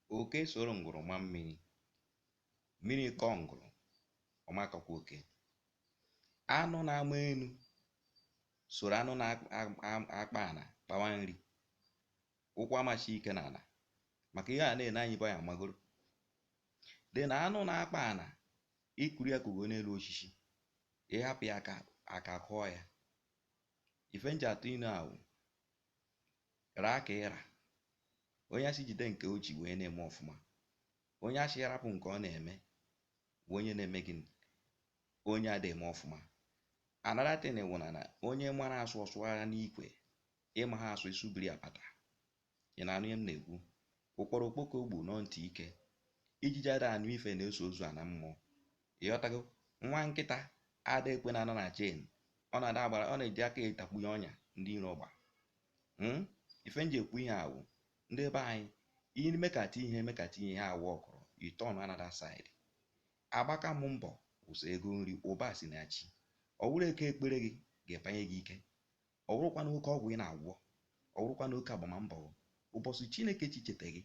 Oke soro ngwuru ma mmiri, mmiri kọọ ngwuru, ọ makọkwa oke. Anụ na-ama enu soro anụ na-akpa ana kpawa nri, ụkwụ amachi ike n'ala, maka ihe a na-ene anyị bụ ya magoro. Dị na anụ na-akpa ana ikuru ya kugo n'elu osisi, ịhapụ ya aka kụọ ya. Ife nji atụ inu ahụ raa ka ịra, onye asị jide nke o ji wee na-eme ọfụma, onye asị rapụ nke ọ na-eme bụ onye na-eme gị onye a na-eme ọfụma. Another thing wụ na onye mara asụ ọsụgharịa n'ikwe, ịma ha asụ isubiri apata. Ị na-anụ ihe m na-ekwu? Ụkpọrọ okpoko ogbu nọ ntị ike, ijiji ada anụ ife na-eso ozu ana mmụọ. Ịghọtago? Nwa nkịta ada ekwe na anọ na chen, ọ na-ada agbara, ọ na-eji aka etakpunye ọnya ndị iro ọgba. Ife nji ekwu ihe awụ ndị be anyị, ihe mekata ihe awụ ọkụrụ, you turn another side. Agbakamu mbọ ụzọ ego nri ụba si na chi. Ọ bụrụ eke ekpere gị ga-epanye gị ike, ọ bụrụkwa na oke ọgwụ ị na-agwọ, ọ bụrụkwa na oke agbamambọ. Ụbọchị Chineke chichete gị,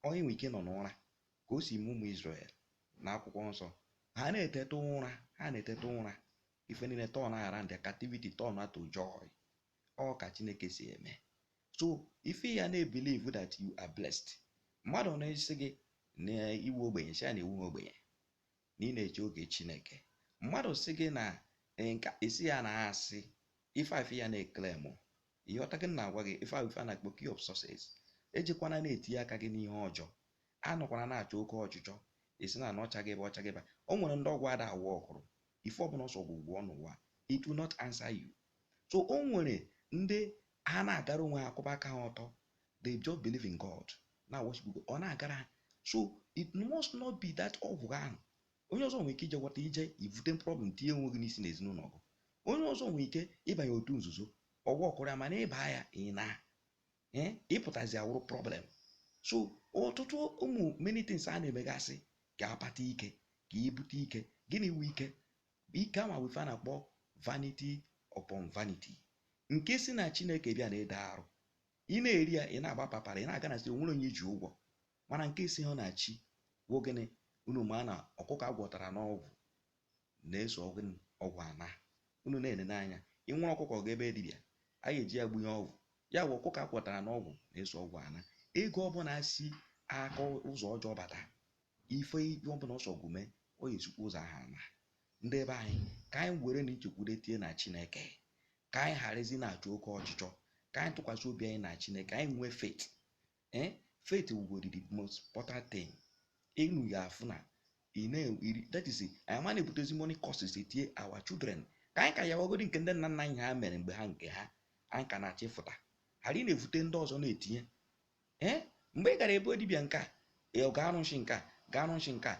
onye nwe ike nọ n'ụra ka o si ụmụ Izrel na akwụkwọ nsọ. Ha na-eteta ụra, ife niile turn around, their captivity turn to joy. Ọ ka Chineke si eme. So ife ya na-ebelieve that you are blessed. Mmadụ na-esi gị na iwu ogbenye, si ya na iwu ogbenye na ị na-eche oge Chineke. Mmadụ si gị na nka isi ya na-asị ife ya na-eklem. Ịghọtago m na-agwa gị ife a na-akpọ key of success. Ejikwana na-etinye aka gị n'ihe ọjọọ, anọkwana na-achọ oke ọchịchọ, esi na ọcha gị ba. O nwere ndị ọgwụ ada awụ ọkụrụ, ife ọbụla ọsọ gwụgwọ n'ụwa, it will not answer you. So o nwere ndị ha na-agara onwe ha akwụba aka ha ọtọ, they just believe in God, na worship God, ọ na-agara ha. So it must not be that ọgwụ ahụ. Onye ọzọ nwere ike ije gwọta ije ivute problem tinye onwe gị n'isi n'ezinụlọ gị. Onye ọzọ nwere ike ịbanye otu nzuzo, ọgwụ ọkụrụ ya, mana ịba ya ịpụtazi awụrụ problem. So ọtụtụ ụmụ many things a na-emegasị ka akpata ike, ka ibute ike. Gịnị wu ike? Ike ama wife a na-akpọ vanity upon vanity, nke si na Chineke bịa na-ede arụ. Ị na-eri ya, ị na-agba papara, ị na-aga na sị onwere onye ji ụgwọ, mana nke si ha na chi wo gịnị. Unu ma na ọkụkọ agwọtara n'ọgwụ na-eso ọgwụ ana. Unu na-enene anya, ịnwụrụ ọkụkọ ga ebe dibịa, a ga-eji ya gbunye ọgwụ. Ya bụ ọkụkọ agwọtara n'ọgwụ na-eso ọgwụ ana. Ego ọbụla si aka ụzọ ọjọọ bata, ife ọbụla ọsọgwu mee, ọ ga-esikwa ụzọ aha ana. Ndị be anyị, ka anyị were na ichekwude tie na Chineke, ka anyị gharazi na-achọ oke ọchịchọ, ka anyị tụkwasị obi anyị na Chineke, anyị nwee faith. Faith wugodi the most important thing. Inu ga-afụ na that is anyị ma na-ebutezi money courses etie our children, ka anyị ka ya wagodi nke ndị nna nna anyị ha mere mgbe ha nke ha anyị ka na-achịfụta, ghara ị na-evute ndị ọzọ na-etinye. Mgbe ị gara ebe dibịa nke a, ga-arụnshi nke a, ga-arụnshi nke a,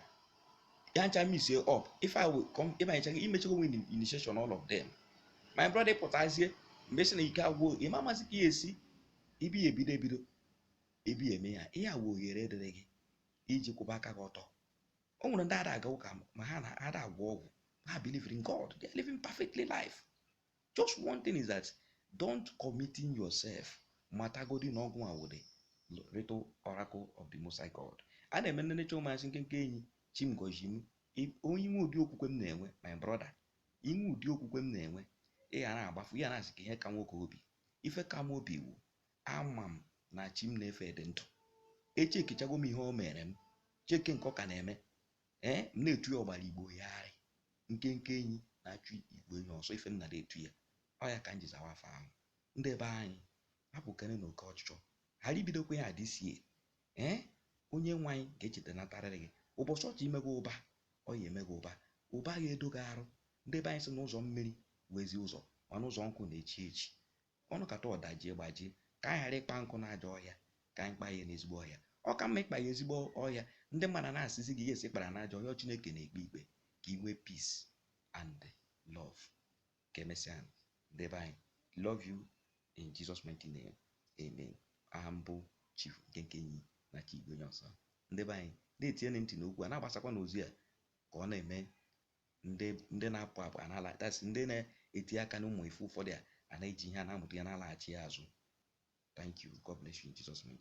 ya ncha misie up. If I will come, ịbanyechaghị imechego nwe initiation all of them, my brother pụtazie mgbe si na ike agwụ, ịma amasị ka ya esi ibi ebido ebi eme ya. Ihe a wụ ohere dịrị gị iji kwụba aka gị ọtọ. O nwere ndị ada aga ụka ma ha na-ada agwọ ọgwụ, ha believe in God, they are living perfectly life. Just one thing is that don't committing yourself. Matagodi na ọgwụ a wụ the little oracle of the Most High God. A na-eme ndị necha ụmụasị nke enyi chimgozi m. Onye ime ụdị okwukwe m na-enwe, my brother, ime ụdị okwukwe m na-enwe, ị ga na-agbafu ya na-asị ka ihe ka nwoke obi. Ife ka m obi wu ama m na chi m na-efe dị ndụ. Echekichago m ihe o mere m, cheke nke ọ ka na-eme. M na-etu ya ọgbara igbo yagharị, nke enyi na-achụ igbo enyi ọsọ. Ife m na na-etu ya, ọ ya ka m ji zawa afọ ahụ. Ndị be anyị hapụkene na oke ọchịchọ, ghara ibidokwa ya adịsie. Onye nwe anyị ga-echeta natarịrị gị ụbọchị ọchị imego ụba, ọ ya emego ụba ga-edo gị arụ. Ndị be anyị si n'ụzọ mmiri wezi ụzọ, mana ụzọ nkụ na-echi echi. Ọnụ kata ọdajie gbajie, ka anyị ghara ịkpa nkụ na-aja ọhịa, ka anyị kpa ya n'ezigbo ọhịa. Ọ ka mma ịkpa ya ezigbo ọhịa. Ndị mmadụ na-asịzi gị esi kpara n'aja ọhịa, Chineke na-ekpe ikpe ka ị nwee peace and love. Ka emesịa, ndị be anyị, love you in Jesus mighty name, amen. Aha mbụ Chief nke enyi na chi igwe onye ọsọ. Ndị be anyị na-etinye ntị n'okwu a, na-agbasakwa n'ozi a ka ọ na-eme ndị na-apụ apụ anala, that's ndị na-etinye aka n'ụmụ ife ụfọdụ a na-eji ihe a na-amụta ya na-alaghachi ya azụ. Thank you. God bless you in Jesus mighty name.